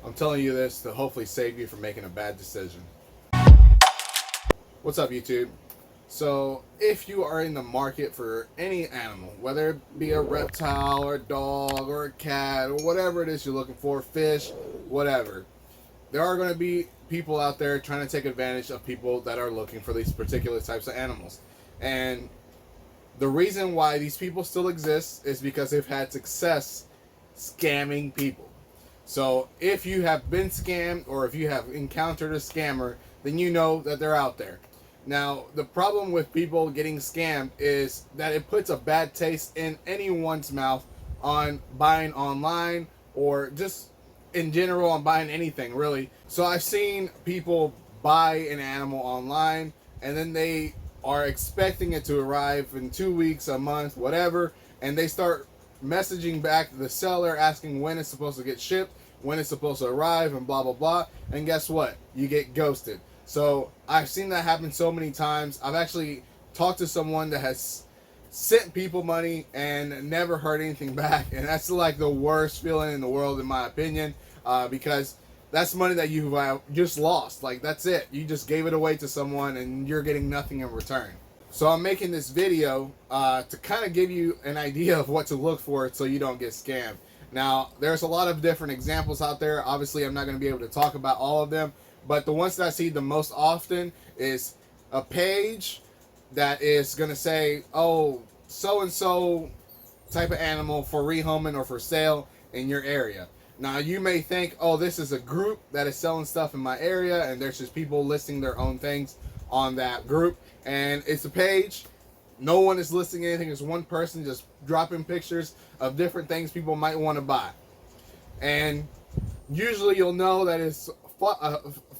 I'm telling you this to hopefully save you from making a bad decision. What's up, YouTube? So, if you are in the market for any animal, whether it be a reptile or a dog or a cat or whatever it is you're looking for, fish, whatever, there are going to be people out there trying to take advantage of people that are looking for these particular types of animals. And the reason why these people still exist is because they've had success scamming people. So if you have been scammed or if you have encountered a scammer, then you know that they're out there. Now, the problem with people getting scammed is that it puts a bad taste in anyone's mouth on buying online or just in general on buying anything, really. So I've seen people buy an animal online and then they are expecting it to arrive in 2 weeks, a month, whatever, and they start messaging back the seller asking when it's supposed to get shipped, when it's supposed to arrive, and blah blah blah. And guess what? You get ghosted. So I've seen that happen so many times. I've actually talked to someone that has sent people money and never heard anything back, and that's like the worst feeling in the world, in my opinion, because that's money that you just lost. Like, that's it. You just gave it away to someone and you're getting nothing in return. So I'm making this video to kind of give you an idea of what to look for so you don't get scammed. Now, there's a lot of different examples out there. Obviously, I'm not going to be able to talk about all of them, but the ones that I see the most often is a page that is going to say, oh, so-and-so type of animal for rehoming or for sale in your area. Now, you may think, oh, this is a group that is selling stuff in my area, and there's just people listing their own things on that group. And it's a page. No one is listing anything. It's one person just dropping pictures of different things people might want to buy. And usually you'll know that it's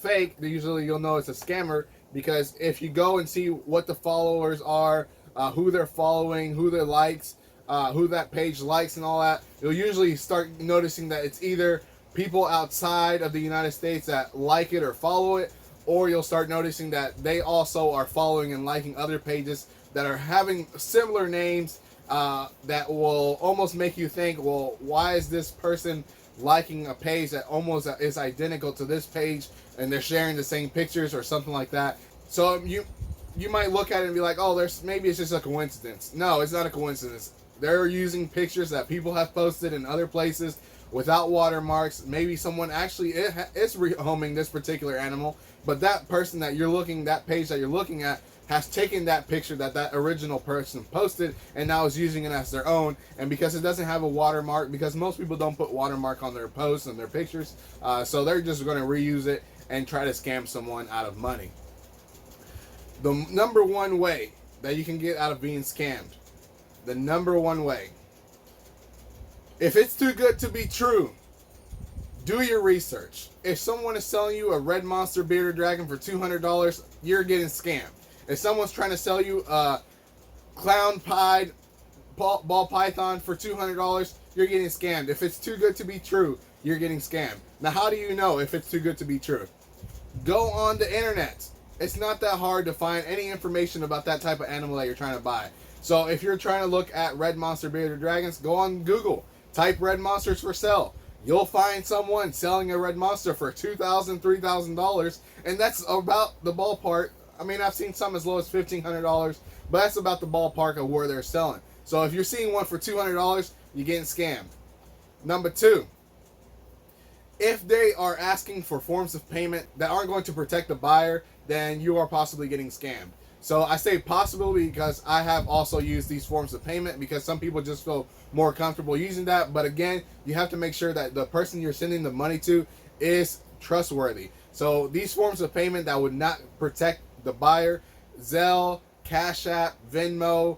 fake. Usually you'll know it's a scammer, because if you go and see what the followers are, who they're following, who their likes, who that page likes and all that, you'll usually start noticing that it's either people outside of the United States that like it or follow it, or you'll start noticing that they also are following and liking other pages that are having similar names, that will almost make you think, well, why is this person liking a page that almost is identical to this page, and they're sharing the same pictures or something like that. So you might look at it and be like, oh, maybe it's just a coincidence. No, it's not a coincidence. They're using pictures that people have posted in other places without watermarks. Maybe someone actually is rehoming this particular animal, but that person that you're looking, that page that you're looking at, has taken that picture that original person posted and now is using it as their own. And because it doesn't have a watermark, because most people don't put watermark on their posts and their pictures, so they're just going to reuse it and try to scam someone out of money. The number one way that you can get out of being scammed, the number one way, if it's too good to be true, do your research. If someone is selling you a red monster bearded dragon for $200, you're getting scammed. If someone's trying to sell you a clown pied ball python for $200, you're getting scammed. If it's too good to be true, you're getting scammed. Now, how do you know if it's too good to be true? Go on the internet. It's not that hard to find any information about that type of animal that you're trying to buy. So if you're trying to look at red monster bearded dragons, go on Google, type red monsters for sale. You'll find someone selling a red monster for $2,000, $3,000, and that's about the ballpark. I mean, I've seen some as low as $1,500, but that's about the ballpark of where they're selling. So if you're seeing one for $200, you're getting scammed. Number two, if they are asking for forms of payment that aren't going to protect the buyer, then you are possibly getting scammed. So I say possibly because I have also used these forms of payment, because some people just feel more comfortable using that. But again, you have to make sure that the person you're sending the money to is trustworthy. So these forms of payment that would not protect the buyer, Zelle, Cash App, Venmo,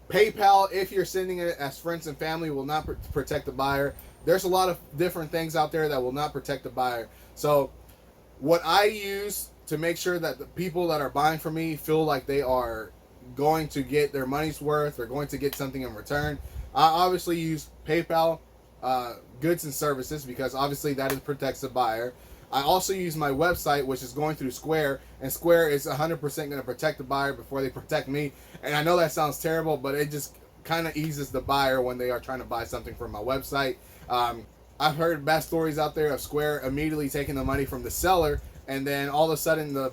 PayPal, if you're sending it as friends and family, will not protect the buyer. There's a lot of different things out there that will not protect the buyer. So what I use to make sure that the people that are buying from me feel like they are going to get their money's worth, they're going to get something in return, I obviously use PayPal, goods and services, because obviously that protects the buyer. I also use my website, which is going through Square, and Square is 100% going to protect the buyer before they protect me. And I know that sounds terrible, but it just kind of eases the buyer when they are trying to buy something from my website. I I've heard bad stories out there of Square immediately taking the money from the seller, and then all of a sudden the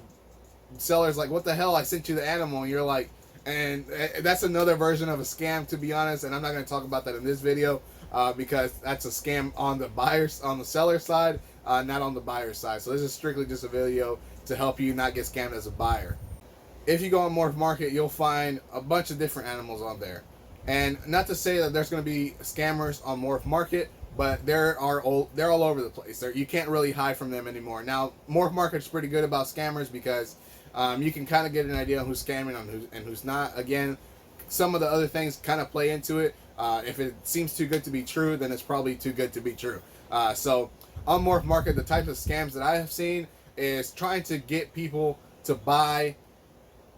seller's like, "What the hell? I sent you the animal," and you're like, and that's another version of a scam, to be honest. And I'm not going to talk about that in this video because that's a scam on the seller side, not on the buyer side. So this is strictly just a video to help you not get scammed as a buyer. If you go on Morph Market, you'll find a bunch of different animals on there. And not to say that there's going to be scammers on Morph Market, but they're all over the place. You can't really hide from them anymore. Now, Morph Market's pretty good about scammers because you can kind of get an idea of who's scamming and who's not. Again, some of the other things kind of play into it. If it seems too good to be true, then it's probably too good to be true. So on Morph Market, the types of scams that I have seen is trying to get people to buy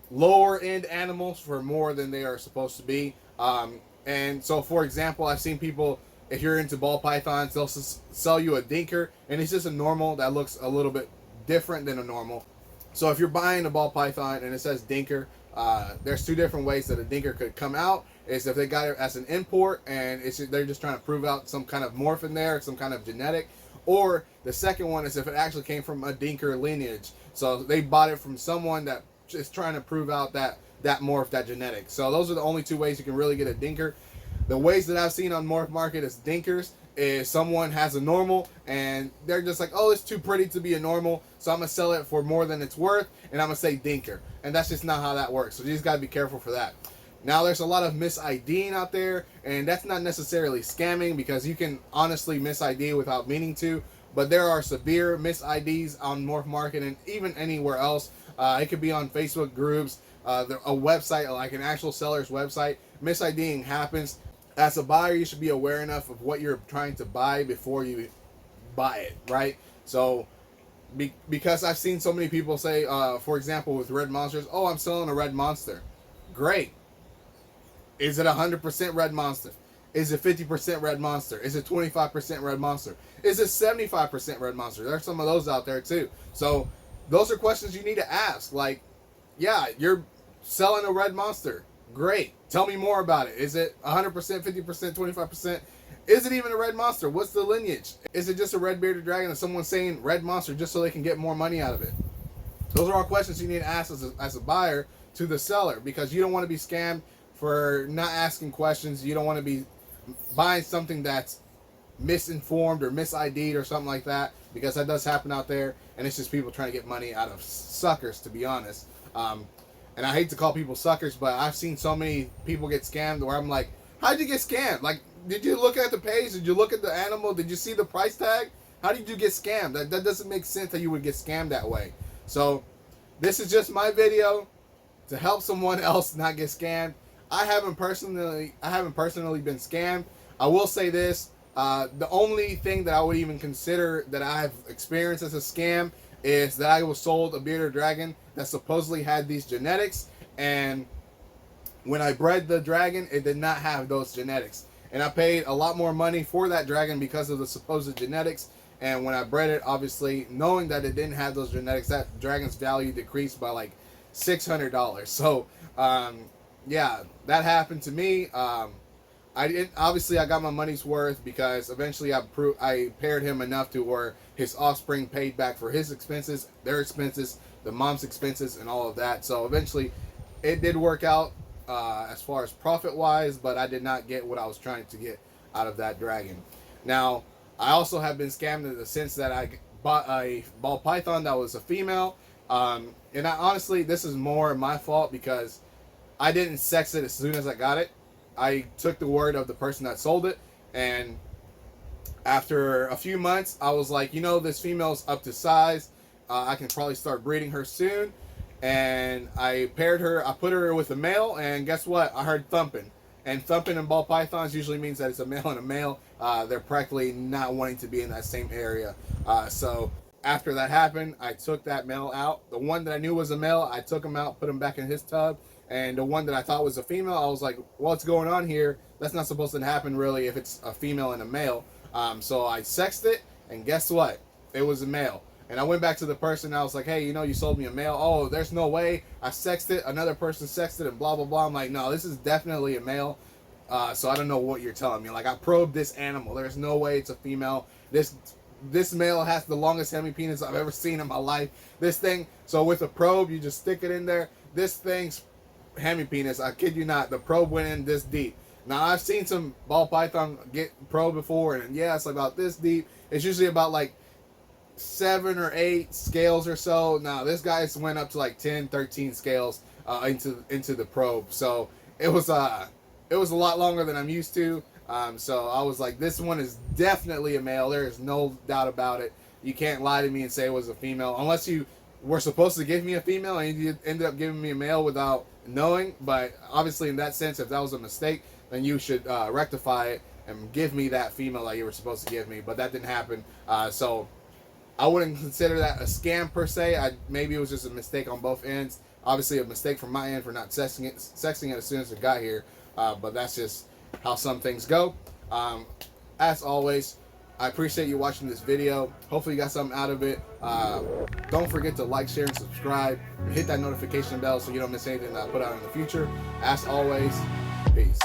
lower end animals for more than they are supposed to be. And so, for example, I've seen people, if you're into ball pythons, they'll sell you a dinker, and it's just a normal that looks a little bit different than a normal. So if you're buying a ball python and it says dinker, there's two different ways that a dinker could come out. Is if they got it as an import and they're just trying to prove out some kind of morph in there, some kind of genetic. Or the second one is if it actually came from a dinker lineage. So they bought it from someone that is trying to prove out that morph, that genetic. So those are the only two ways you can really get a dinker. The ways that I've seen on Morph Market as dinkers is someone has a normal and they're just like, oh, it's too pretty to be a normal, so I'm gonna sell it for more than it's worth, and I'm gonna say dinker. And that's just not how that works. So you just gotta be careful for that. Now there's a lot of mis-IDing out there, and that's not necessarily scamming because you can honestly mis-ID without meaning to, but there are severe mis-IDs on Morph Market and even anywhere else. It could be on Facebook groups, a website, like an actual seller's website. Mis-IDing happens. As a buyer, you should be aware enough of what you're trying to buy before you buy it, right? So because I've seen so many people say, for example, with red monsters, oh, I'm selling a red monster. Great. Is it 100% red monster? Is it 50% red monster? Is it 25% red monster? Is it 75% red monster? There's some of those out there too. So those are questions you need to ask. Like, yeah, you're selling a red monster. Great. Tell me more about it. Is it 100%, 50%, 25%? Is it even a red monster? What's the lineage? Is it just a red bearded dragon and someone saying red monster just so they can get more money out of it? Those are all questions you need to ask as a buyer to the seller, because you don't want to be scammed for not asking questions. You don't want to be buying something that's misinformed or mis-ID'd or something like that, because that does happen out there, and it's just people trying to get money out of suckers, to be honest. And I hate to call people suckers, but I've seen so many people get scammed where I'm like, how'd you get scammed? Like, did you look at the page? Did you look at the animal? Did you see the price tag? How did you get scammed? That doesn't make sense that you would get scammed that way. So this is just my video to help someone else not get scammed. I haven't personally been scammed. I will say this, the only thing that I would even consider that I've experienced as a scam is that I was sold a bearded dragon that supposedly had these genetics, and when I bred the dragon, it did not have those genetics. And I paid a lot more money for that dragon because of the supposed genetics. And when I bred it, obviously, knowing that it didn't have those genetics, that dragon's value decreased by like $600. So, yeah, that happened to me. Obviously, I got my money's worth because eventually I paired him enough to where his offspring paid back for his expenses, their expenses, the mom's expenses, and all of that. So eventually, it did work out as far as profit-wise, but I did not get what I was trying to get out of that dragon. Now, I also have been scammed in the sense that I bought a ball python that was a female, and honestly, this is more my fault because I didn't sex it as soon as I got it. I took the word of the person that sold it, and after a few months, I was like, you know, this female's up to size. I can probably start breeding her soon. And I paired her, I put her with a male, and guess what? I heard thumping. And thumping in ball pythons usually means that it's a male and a male. They're practically not wanting to be in that same area. So after that happened, I took that male out. The one that I knew was a male, I took him out, put him back in his tub. And the one that I thought was a female, I was like, what's going on here? That's not supposed to happen really if it's a female and a male. So I sexed it, and guess what? It was a male. And I went back to the person, and I was like, hey, you know, you sold me a male. Oh, there's no way. I sexed it. Another person sexed it, and blah, blah, blah. I'm like, no, this is definitely a male. So I don't know what you're telling me. Like, I probed this animal. There's no way it's a female. This male has the longest hemi penis I've ever seen in my life. This thing, so with a probe, you just stick it in there. This thing's hemi penis, I kid you not, the probe went in this deep. Now I've seen some ball python get probe before, and yeah, it's about this deep. It's usually about like 7 or 8 scales or so. Now this guy's went up to like 10, 13 scales into the probe. So it was a lot longer than I'm used to. So I was like, this one is definitely a male. There is no doubt about it. You can't lie to me and say it was a female unless you were supposed to give me a female and you ended up giving me a male without knowing. But obviously, in that sense, if that was a mistake, then you should rectify it and give me that female that you were supposed to give me. But that didn't happen. So I wouldn't consider that a scam per se. Maybe it was just a mistake on both ends. Obviously, a mistake from my end for not sexing it as soon as it got here. But that's just how some things go. As always, I appreciate you watching this video. Hopefully you got something out of it. Don't forget to like, share, and subscribe. Hit that notification bell so you don't miss anything that I put out in the future. As always, peace.